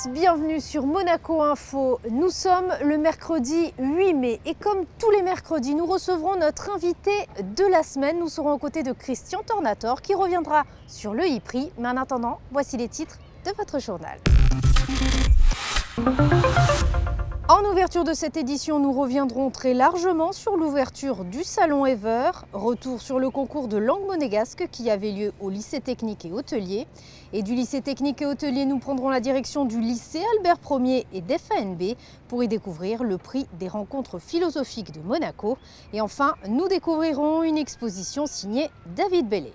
tous, bienvenue sur Monaco Info. Nous sommes le mercredi 8 mai et comme tous les mercredis, nous recevrons notre invité de la semaine. Nous serons aux côtés de Christian Tornator qui reviendra sur le e-prix. Mais en attendant, voici les titres de votre journal. En ouverture de cette édition, nous reviendrons très largement sur l'ouverture du salon Ever, retour sur le concours de langue monégasque qui avait lieu au lycée technique et hôtelier. Et du lycée technique et hôtelier, nous prendrons la direction du lycée Albert Ier et d'FANB pour y découvrir le prix des rencontres philosophiques de Monaco. Et enfin, nous découvrirons une exposition signée David Bellet.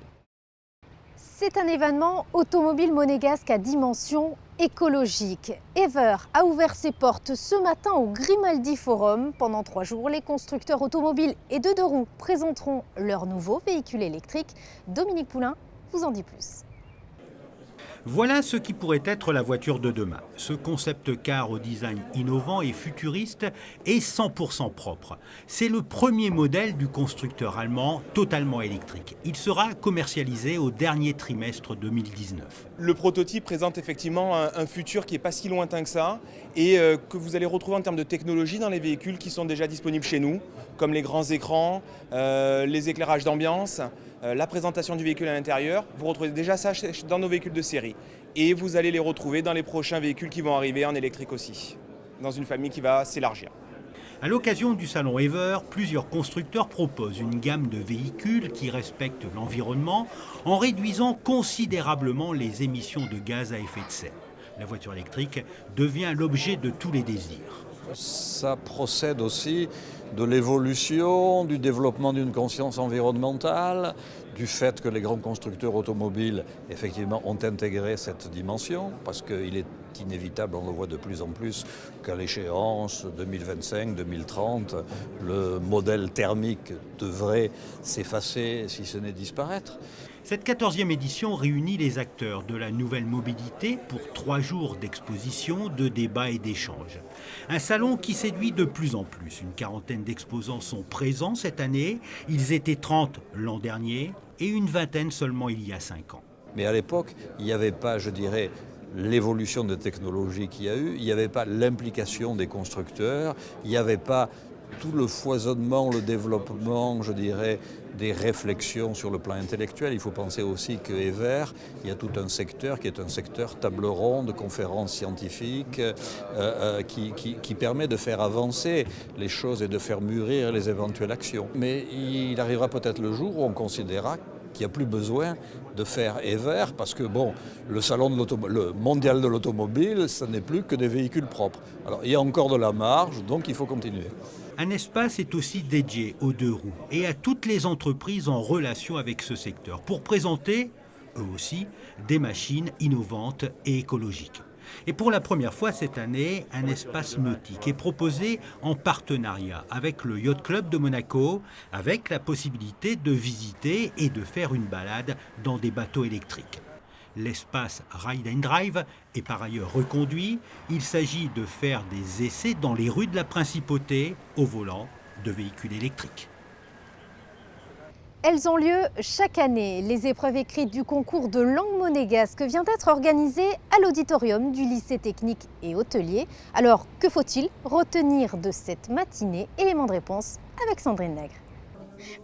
C'est un événement automobile monégasque à dimension écologique. Ever a ouvert ses portes ce matin au Grimaldi Forum. Pendant 3 jours, les constructeurs automobiles et de 2 roues présenteront leurs nouveaux véhicules électriques. Dominique Poulain vous en dit plus. Voilà ce qui pourrait être la voiture de demain. Ce concept car au design innovant et futuriste est 100% propre. C'est le premier modèle du constructeur allemand totalement électrique. Il sera commercialisé au dernier trimestre 2019. Le prototype présente effectivement un futur qui n'est pas si lointain que ça et que vous allez retrouver en termes de technologie dans les véhicules qui sont déjà disponibles chez nous, comme les grands écrans, les éclairages d'ambiance, la présentation du véhicule à l'intérieur. Vous retrouvez déjà ça dans nos véhicules de série. Et vous allez les retrouver dans les prochains véhicules qui vont arriver en électrique aussi, dans une famille qui va s'élargir. À l'occasion du salon Ever, plusieurs constructeurs proposent une gamme de véhicules qui respectent l'environnement en réduisant considérablement les émissions de gaz à effet de serre. La voiture électrique devient l'objet de tous les désirs. Ça procède aussi de l'évolution, du développement d'une conscience environnementale, du fait que les grands constructeurs automobiles, effectivement, ont intégré cette dimension, parce qu'il est inévitable, on le voit de plus en plus, qu'à l'échéance 2025-2030, le modèle thermique devrait s'effacer, si ce n'est disparaître. Cette 14e édition réunit les acteurs de la nouvelle mobilité pour 3 jours d'exposition, de débats et d'échanges. Un salon qui séduit de plus en plus. Une quarantaine d'exposants sont présents cette année. Ils étaient 30 l'an dernier et une vingtaine seulement il y a 5 ans. Mais à l'époque, il n'y avait pas, je dirais, l'évolution de technologie qu'il y a eu, il n'y avait pas l'implication des constructeurs, il n'y avait pas tout le foisonnement, le développement, je dirais, des réflexions sur le plan intellectuel. Il faut penser aussi que Ever, il y a tout un secteur qui est un secteur table ronde, conférences scientifiques, qui permet de faire avancer les choses et de faire mûrir les éventuelles actions. Mais il arrivera peut-être le jour où on considérera qu'il n'y a plus besoin de faire Ever parce que bon, le mondial de l'automobile, ce n'est plus que des véhicules propres. Alors il y a encore de la marge, donc il faut continuer. Un espace est aussi dédié aux 2 roues et à toutes les entreprises en relation avec ce secteur pour présenter, eux aussi, des machines innovantes et écologiques. Et pour la première fois cette année, un espace nautique est proposé en partenariat avec le Yacht Club de Monaco, avec la possibilité de visiter et de faire une balade dans des bateaux électriques. L'espace Ride and Drive est par ailleurs reconduit. Il s'agit de faire des essais dans les rues de la Principauté au volant de véhicules électriques. Elles ont lieu chaque année. Les épreuves écrites du concours de langue monégasque vient d'être organisée à l'auditorium du lycée technique et hôtelier. Alors, que faut-il retenir de cette matinée? Élément de réponse avec Sandrine Nègre.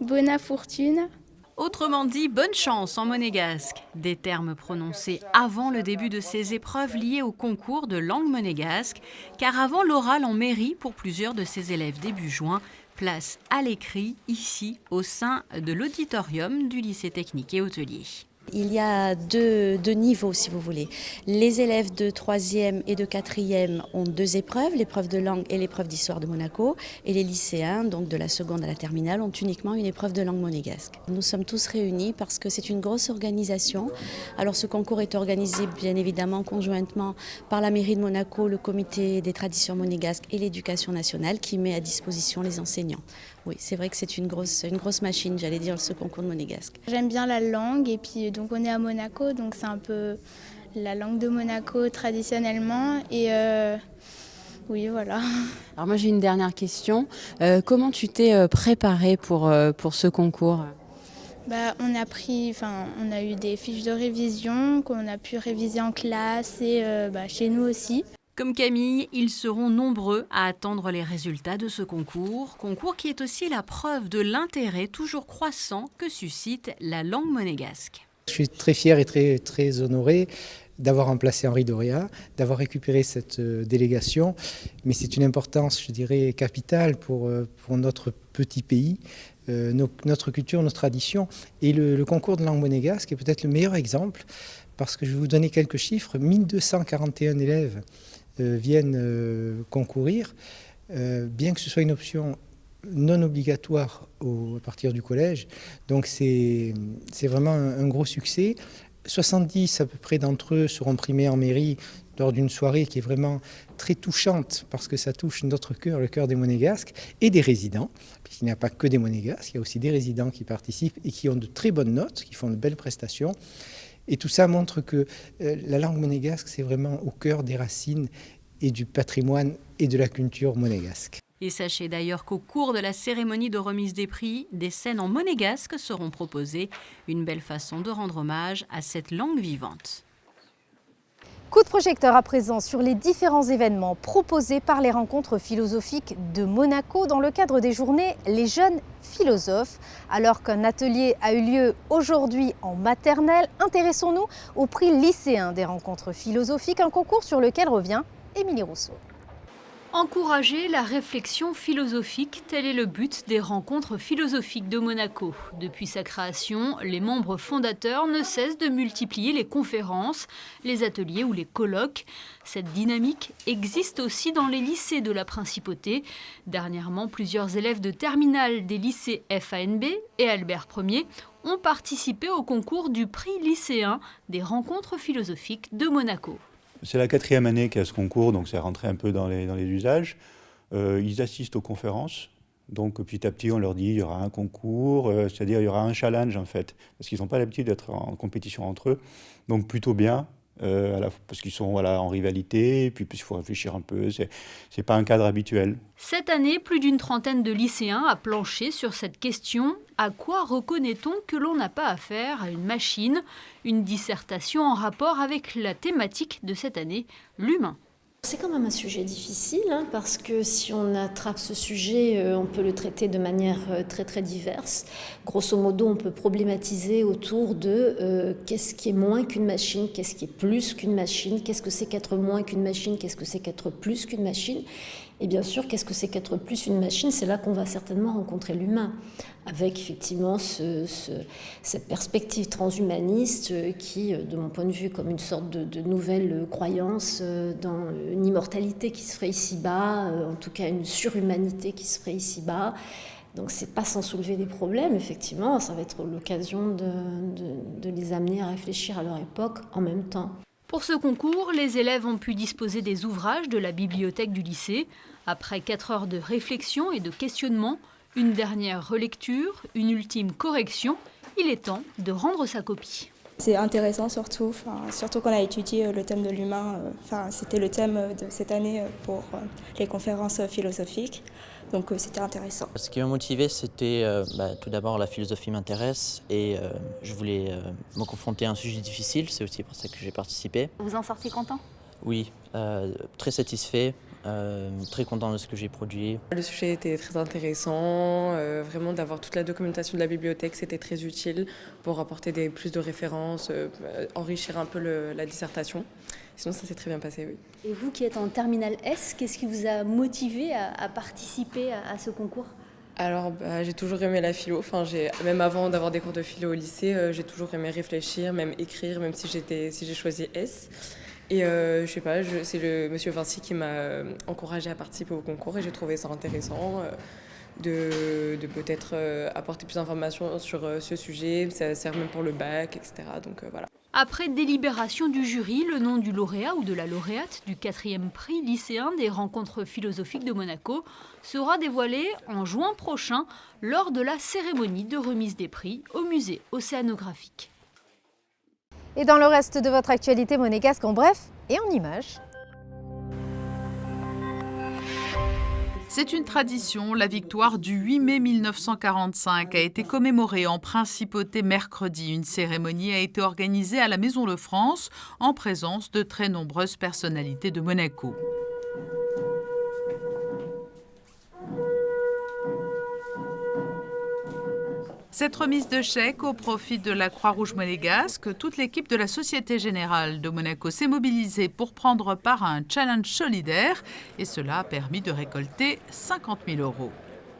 Bona fortune. Autrement dit, bonne chance en monégasque. Des termes prononcés avant le début de ces épreuves liées au concours de langue monégasque, car avant l'oral en mairie pour plusieurs de ces élèves début juin, place à l'écrit ici au sein de l'auditorium du lycée technique et hôtelier. Il y a deux niveaux, si vous voulez. Les élèves de 3e et de 4e ont 2 épreuves, l'épreuve de langue et l'épreuve d'histoire de Monaco. Et les lycéens, donc de la seconde à la terminale, ont uniquement une épreuve de langue monégasque. Nous sommes tous réunis parce que c'est une grosse organisation. Alors ce concours est organisé bien évidemment conjointement par la mairie de Monaco, le comité des traditions monégasques et l'éducation nationale qui met à disposition les enseignants. Oui, c'est vrai que c'est une grosse machine, j'allais dire, ce concours de monégasque. J'aime bien la langue et puis donc on est à Monaco, donc c'est un peu la langue de Monaco traditionnellement et oui, voilà. Alors moi j'ai une dernière question. Comment tu t'es préparée pour ce concours ? On a eu des fiches de révision qu'on a pu réviser en classe et chez nous aussi. Comme Camille, ils seront nombreux à attendre les résultats de ce concours qui est aussi la preuve de l'intérêt toujours croissant que suscite la langue monégasque. Je suis très fier et très honoré d'avoir remplacé Henri Doria, d'avoir récupéré cette délégation, mais c'est une importance, je dirais, capitale pour notre petit pays, notre culture, nos traditions. Et le concours de langue monégasque est peut-être le meilleur exemple, parce que je vais vous donner quelques chiffres. 1241 élèves viennent concourir, bien que ce soit une option non obligatoire à partir du collège. Donc c'est vraiment un gros succès. 70 à peu près d'entre eux seront primés en mairie lors d'une soirée qui est vraiment très touchante parce que ça touche notre cœur, le cœur des Monégasques et des résidents. Puisqu'il n'y a pas que des Monégasques, il y a aussi des résidents qui participent et qui ont de très bonnes notes, qui font de belles prestations. Et tout ça montre que la langue monégasque, c'est vraiment au cœur des racines et du patrimoine et de la culture monégasque. Et sachez d'ailleurs qu'au cours de la cérémonie de remise des prix, des scènes en monégasque seront proposées. Une belle façon de rendre hommage à cette langue vivante. Coup de projecteur à présent sur les différents événements proposés par les rencontres philosophiques de Monaco dans le cadre des journées Les Jeunes Philosophes. Alors qu'un atelier a eu lieu aujourd'hui en maternelle, intéressons-nous au prix lycéen des rencontres philosophiques, un concours sur lequel revient Émilie Rousseau. Encourager la réflexion philosophique, tel est le but des rencontres philosophiques de Monaco. Depuis sa création, les membres fondateurs ne cessent de multiplier les conférences, les ateliers ou les colloques. Cette dynamique existe aussi dans les lycées de la Principauté. Dernièrement, plusieurs élèves de terminale des lycées FANB et Albert Ier ont participé au concours du prix lycéen des rencontres philosophiques de Monaco. C'est la 4e année qu'il y a ce concours, donc c'est rentré un peu dans les usages. Ils assistent aux conférences, donc petit à petit on leur dit il y aura un concours, c'est-à-dire il y aura un challenge en fait, parce qu'ils n'ont pas l'habitude d'être en compétition entre eux, donc plutôt bien, parce qu'ils sont en rivalité, et puis il faut réfléchir un peu, c'est pas un cadre habituel. Cette année, plus d'une trentaine de lycéens a planché sur cette question. À quoi reconnaît-on que l'on n'a pas affaire à une machine? Une dissertation en rapport avec la thématique de cette année, l'humain. C'est quand même un sujet difficile, parce que si on attrape ce sujet, on peut le traiter de manière très diverse. Grosso modo, on peut problématiser autour de qu'est-ce qui est moins qu'une machine, qu'est-ce qui est plus qu'une machine, qu'est-ce que c'est qu'être moins qu'une machine, qu'est-ce que c'est qu'être plus qu'une machine. Et bien sûr, qu'est-ce que c'est qu'être plus une machine? C'est là qu'on va certainement rencontrer l'humain, avec effectivement cette perspective transhumaniste qui, de mon point de vue, comme une sorte de nouvelle croyance dans une immortalité qui se ferait ici-bas, en tout cas une surhumanité qui se ferait ici-bas. Donc c'est pas sans soulever des problèmes, effectivement, ça va être l'occasion de les amener à réfléchir à leur époque en même temps. Pour ce concours, les élèves ont pu disposer des ouvrages de la bibliothèque du lycée. Après 4 heures de réflexion et de questionnement, une dernière relecture, une ultime correction, il est temps de rendre sa copie. C'est intéressant surtout qu'on a étudié le thème de l'humain. C'était le thème de cette année pour les conférences philosophiques. Donc c'était intéressant. Ce qui m'a motivé, c'était tout d'abord la philosophie m'intéresse et je voulais me confronter à un sujet difficile. C'est aussi pour ça que j'ai participé. Vous en sortez content? Oui, très satisfait. Très content de ce que j'ai produit. Le sujet était très intéressant, vraiment d'avoir toute la documentation de la bibliothèque, c'était très utile pour apporter plus de références, enrichir un peu la dissertation. Sinon ça s'est très bien passé, oui. Et vous qui êtes en terminale S, qu'est-ce qui vous a motivé à participer à ce concours? Alors j'ai toujours aimé la philo, même avant d'avoir des cours de philo au lycée, j'ai toujours aimé réfléchir, même écrire, même si j'ai choisi S. Et je sais pas, c'est le monsieur Vinci qui m'a encouragée à participer au concours et j'ai trouvé ça intéressant de peut-être apporter plus d'informations sur ce sujet. Ça sert même pour le bac, etc. Donc voilà. Après délibération du jury, le nom du lauréat ou de la lauréate du 4e prix lycéen des rencontres philosophiques de Monaco sera dévoilé en juin prochain lors de la cérémonie de remise des prix au musée océanographique. Et dans le reste de votre actualité monégasque en bref et en images. C'est une tradition, la victoire du 8 mai 1945 a été commémorée en principauté mercredi. Une cérémonie a été organisée à la Maison de France en présence de très nombreuses personnalités de Monaco. Cette remise de chèques au profit de la Croix-Rouge monégasque, toute l'équipe de la Société Générale de Monaco s'est mobilisée pour prendre part à un challenge solidaire et cela a permis de récolter 50 000 €.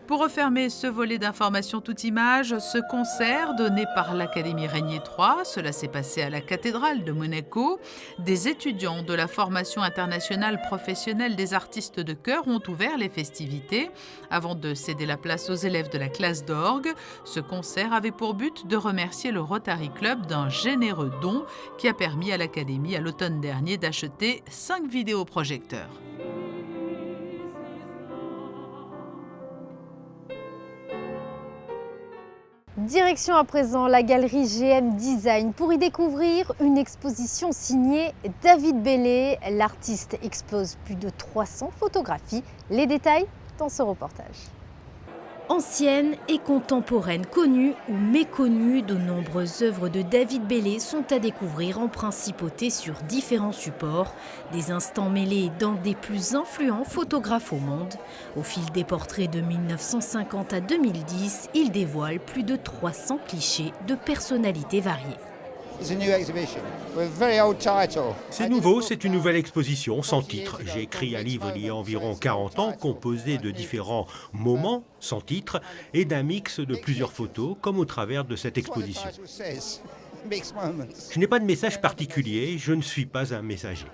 Pour refermer ce volet d'information toute image, ce concert donné par l'Académie Régnier III, cela s'est passé à la cathédrale de Monaco. Des étudiants de la formation internationale professionnelle des artistes de chœur ont ouvert les festivités. Avant de céder la place aux élèves de la classe d'orgue, ce concert avait pour but de remercier le Rotary Club d'un généreux don qui a permis à l'Académie à l'automne dernier d'acheter 5 vidéoprojecteurs. Direction à présent la galerie GM Design pour y découvrir une exposition signée David Bellé. L'artiste expose plus de 300 photographies. Les détails dans ce reportage. Anciennes et contemporaines, connues ou méconnues, de nombreuses œuvres de David Bellé sont à découvrir en principauté sur différents supports. Des instants mêlés dans des plus influents photographes au monde. Au fil des portraits de 1950 à 2010, il dévoile plus de 300 clichés de personnalités variées. C'est nouveau, c'est une nouvelle exposition sans titre. J'ai écrit un livre il y a environ 40 ans, composé de différents moments sans titre et d'un mix de plusieurs photos, comme au travers de cette exposition. Je n'ai pas de message particulier, je ne suis pas un messager.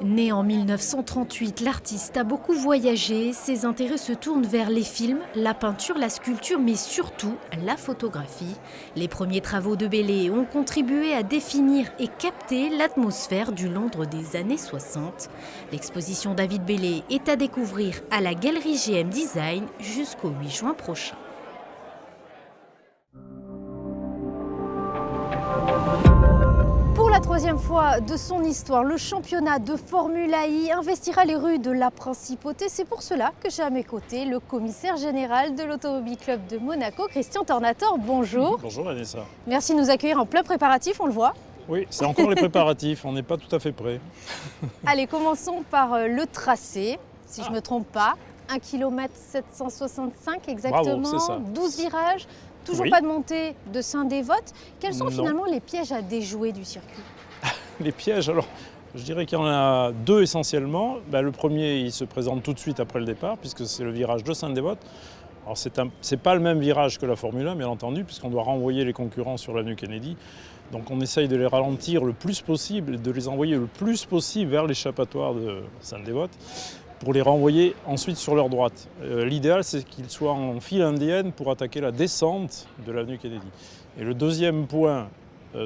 Né en 1938, l'artiste a beaucoup voyagé. Ses intérêts se tournent vers les films, la peinture, la sculpture, mais surtout la photographie. Les premiers travaux de Bellé ont contribué à définir et capter l'atmosphère du Londres des années 60. L'exposition David Bellé est à découvrir à la galerie GM Design jusqu'au 8 juin prochain. Pour la troisième fois de son histoire, le championnat de Formule I investira les rues de la Principauté. C'est pour cela que j'ai à mes côtés le commissaire général de l'Automobile Club de Monaco, Christian Tornator. Bonjour. Bonjour Vanessa. Merci de nous accueillir en plein préparatif, on le voit. Oui, c'est encore les préparatifs, on n'est pas tout à fait prêts. Allez, commençons par le tracé, si je ne me trompe pas. 1 km 765 exactement, bravo, c'est ça. 12 virages. Toujours oui. Pas de montée de Saint-Dévote. Quels sont Non. finalement les pièges à déjouer du circuit? Les pièges, alors je dirais qu'il y en a deux essentiellement. Le premier, il se présente tout de suite après le départ, puisque c'est le virage de Saint-Dévote. Alors c'est pas le même virage que la Formule 1, bien entendu, puisqu'on doit renvoyer les concurrents sur l'avenue Kennedy. Donc on essaye de les ralentir le plus possible, de les envoyer le plus possible vers l'échappatoire de Saint-Dévote, pour les renvoyer ensuite sur leur droite. L'idéal, c'est qu'ils soient en file indienne pour attaquer la descente de l'avenue Kennedy. Et le deuxième point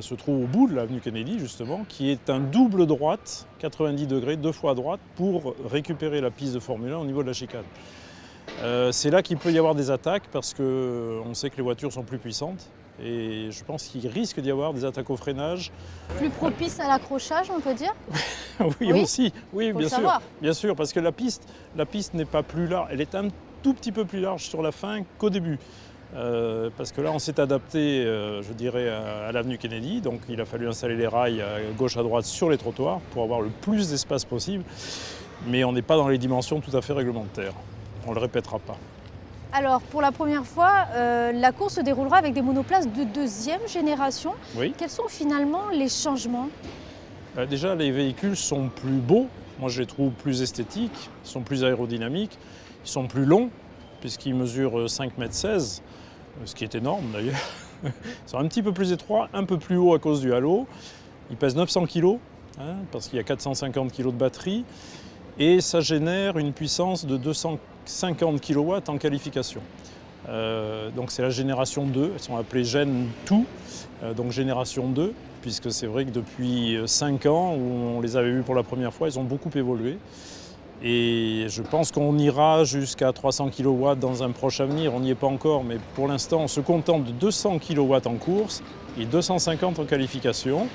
se trouve au bout de l'avenue Kennedy, justement, qui est un double droite, 90 degrés, 2 fois à droite, pour récupérer la piste de Formule 1 au niveau de la chicane. C'est là qu'il peut y avoir des attaques, parce qu'on sait que les voitures sont plus puissantes. Et je pense qu'il risque d'y avoir des attaques au freinage. Plus propice à l'accrochage, on peut dire? Oui, aussi. Oui, faut bien le sûr. savoir. Bien sûr, parce que la piste n'est pas plus large. Elle est un tout petit peu plus large sur la fin qu'au début. Parce que là, on s'est adapté, je dirais, à l'avenue Kennedy. Donc, il a fallu installer les rails à gauche, à droite sur les trottoirs pour avoir le plus d'espace possible. Mais on n'est pas dans les dimensions tout à fait réglementaires. On ne le répétera pas. Alors, pour la première fois, la course se déroulera avec des monoplaces de deuxième génération. Oui. Quels sont finalement les changements? Déjà, les véhicules sont plus beaux. Moi, je les trouve plus esthétiques. Ils sont plus aérodynamiques. Ils sont plus longs, puisqu'ils mesurent 5,16 m, ce qui est énorme d'ailleurs. Ils sont un petit peu plus étroits, un peu plus hauts à cause du halo. Ils pèsent 900 kg, parce qu'il y a 450 kg de batterie. Et ça génère une puissance de 250 kW en qualification. Donc c'est la génération 2, elles sont appelées Gen 2, donc génération 2, puisque c'est vrai que depuis 5 ans, où on les avait vues pour la première fois, elles ont beaucoup évolué. Et je pense qu'on ira jusqu'à 300 kW dans un proche avenir, on n'y est pas encore, mais pour l'instant on se contente de 200 kW en course et 250 en qualification.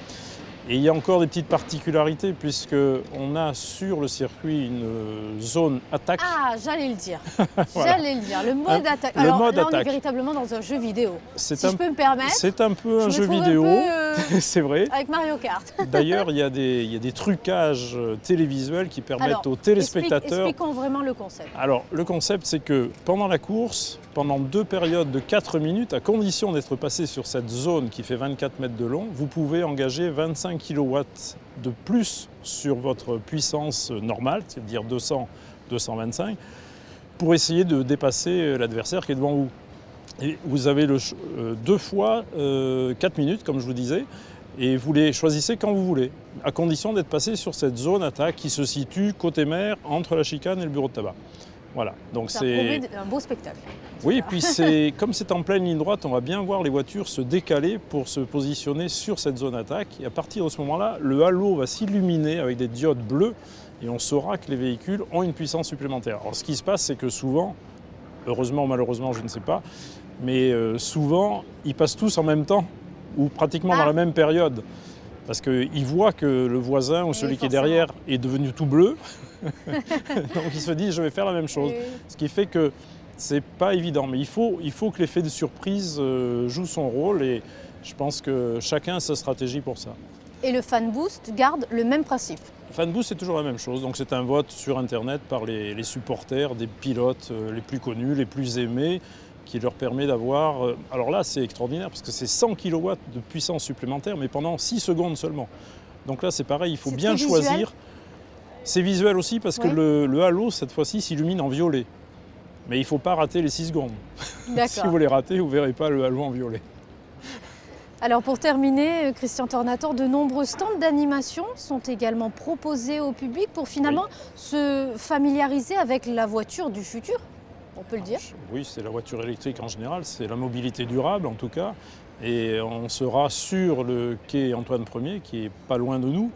Et il y a encore des petites particularités puisqu'on a sur le circuit une zone attaque. Ah, j'allais le dire. Voilà. J'allais le dire, le mode attaque. Le Alors mode là, on est attaque. véritablement dans un jeu vidéo. C'est Si je peux me permettre. C'est un peu je un me jeu trouve vidéo, un peu, c'est vrai. Avec Mario Kart. D'ailleurs, il y a des trucages télévisuels qui permettent Alors, aux téléspectateurs... Expliquons vraiment le concept. Alors, le concept, c'est que pendant la course, pendant 2 périodes de 4 minutes, à condition d'être passé sur cette zone qui fait 24 mètres de long, vous pouvez engager 25 kW de plus sur votre puissance normale, c'est-à-dire 200, 225, pour essayer de dépasser l'adversaire qui est devant vous. Et vous avez 2 fois 4 minutes, comme je vous disais, et vous les choisissez quand vous voulez, à condition d'être passé sur cette zone attaque qui se situe côté mer, entre la chicane et le bureau de tabac. Voilà, donc Ça promet un beau spectacle. Oui, et puis comme c'est en pleine ligne droite, on va bien voir les voitures se décaler pour se positionner sur cette zone attaque. Et à partir de ce moment-là, le halo va s'illuminer avec des diodes bleues et on saura que les véhicules ont une puissance supplémentaire. Alors ce qui se passe, c'est que souvent, heureusement ou malheureusement, je ne sais pas, mais souvent, ils passent tous en même temps ou pratiquement dans la même période. Parce qu'ils voient que le voisin ou celui qui est derrière est devenu tout bleu. Donc il se dit, je vais faire la même chose. Oui. Ce qui fait que c'est pas évident. Mais il faut que l'effet de surprise joue son rôle et je pense que chacun a sa stratégie pour ça. Et le fan boost garde le même principe. Le fan boost, c'est toujours la même chose. Donc c'est un vote sur Internet par les supporters des pilotes les plus connus, les plus aimés, qui leur permet d'avoir... alors là, c'est extraordinaire parce que c'est 100 kW de puissance supplémentaire, mais pendant 6 secondes seulement. Donc là, c'est pareil, il faut bien choisir. C'est visuel aussi parce que le halo, cette fois-ci, s'illumine en violet. Mais il ne faut pas rater les 6 secondes. Si vous les ratez, vous ne verrez pas le halo en violet. Alors pour terminer, Christian Tornator, de nombreux stands d'animation sont également proposés au public pour finalement se familiariser avec la voiture du futur, on peut le dire. Oui, c'est la voiture électrique en général, c'est la mobilité durable en tout cas. Et on sera sur le quai Antoine Ier, qui est pas loin de nous,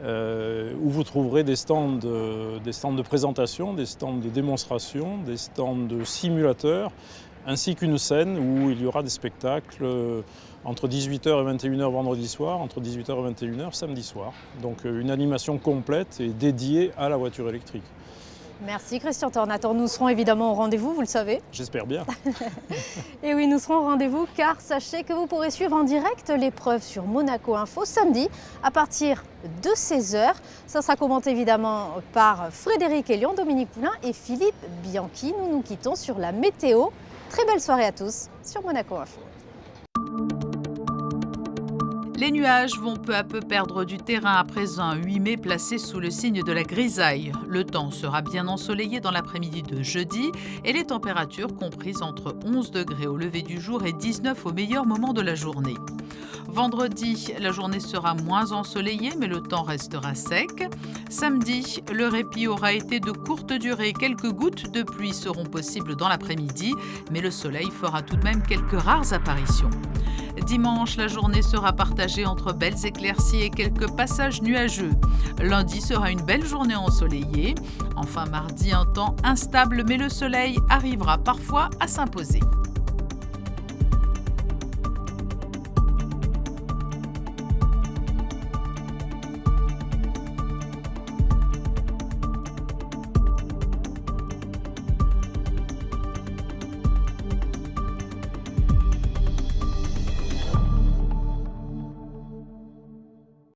où vous trouverez des stands de présentation, des stands de démonstration, des stands de simulateurs, ainsi qu'une scène où il y aura des spectacles entre 18h et 21h vendredi soir, entre 18h et 21h samedi soir. Donc une animation complète et dédiée à la voiture électrique. Merci Christian Tornator, nous serons évidemment au rendez-vous, vous le savez. J'espère bien. Et oui, nous serons au rendez-vous car sachez que vous pourrez suivre en direct l'épreuve sur Monaco Info samedi à partir de 16h. Ça sera commenté évidemment par Frédéric Elion, Dominique Poulain et Philippe Bianchi. Nous nous quittons sur la météo. Très belle soirée à tous sur Monaco Info. Les nuages vont peu à peu perdre du terrain à présent un 8 mai placé sous le signe de la grisaille. Le temps sera bien ensoleillé dans l'après-midi de jeudi et les températures comprises entre 11 degrés au lever du jour et 19 au meilleur moment de la journée. Vendredi, la journée sera moins ensoleillée mais le temps restera sec. Samedi, le répit aura été de courte durée. Quelques gouttes de pluie seront possibles dans l'après-midi mais le soleil fera tout de même quelques rares apparitions. Dimanche, la journée sera partagée entre belles éclaircies et quelques passages nuageux. Lundi sera une belle journée ensoleillée. Enfin, mardi, un temps instable, mais le soleil arrivera parfois à s'imposer.